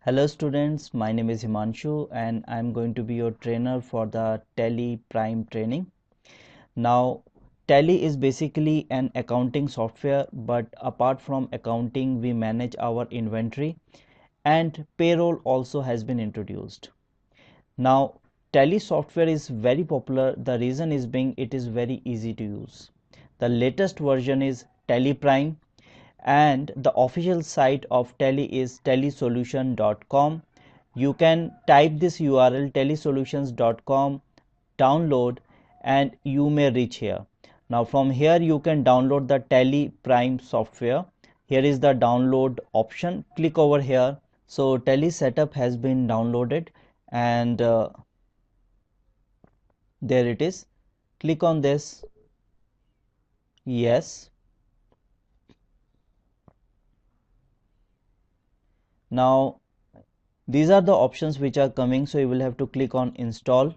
Hello students, my name is Himanshu and I am going to be your trainer for the Tally Prime training. Now, Tally is basically an accounting software, but apart from accounting, we manage our inventory and payroll also has been introduced. Now, Tally software is very popular. The reason is being it is very easy to use. The latest version is Tally Prime and the official site of Tally is tellysolution.com. You can type this URL tellysolutions.com, download, and you may reach here. Now from here you can download the Tally Prime software. Here is the download option. Click over here. So Tally setup has been downloaded and there it is. Click on this. Yes. Now these are the options which are coming, so you will have to click on install.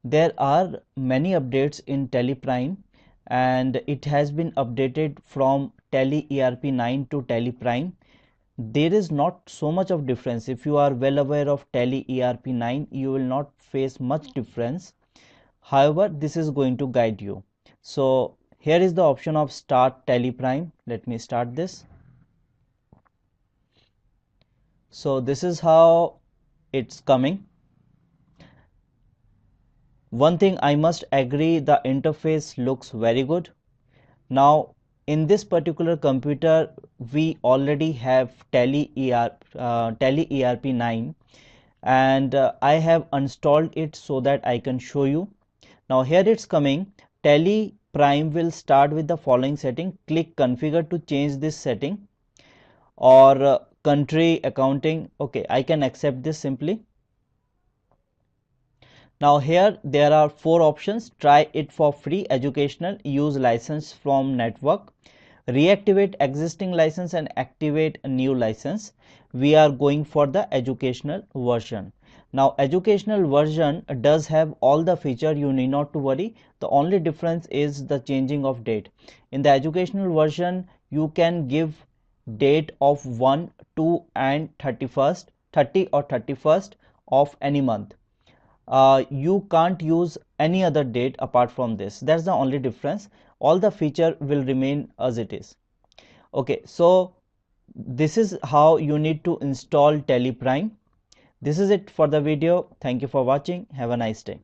There are many updates in Tally Prime and it has been updated from Tally ERP 9 to Tally Prime. There is not so much of difference. If you are well aware of Tally ERP 9, you will not face much difference. However, this is going to guide you. So here is the option of start Tally Prime. Let me start this. So this is how it's coming. One thing I must agree, the interface looks very good. Now in this particular computer we already have Tally ERP 9 and I have installed it so that I can show you. Now here it's coming. Tally Prime will start with the following setting. Click configure to change this setting, or country accounting. Okay, I can accept this simply. Now here there are 4 options. Try it for free, educational, use license from network, reactivate existing license and activate a new license. We are going for the educational version. Now educational version does have all the feature, you need not to worry. The only difference is the changing of date. In the educational version you can give date of 1, 2 and 31st, 30 or 31st of any month. You can't use any other date apart from this. That's the only difference. All the feature will remain as it is. Okay, so this is how you need to install Tally Prime. This is it for the video. Thank you for watching. Have a nice day.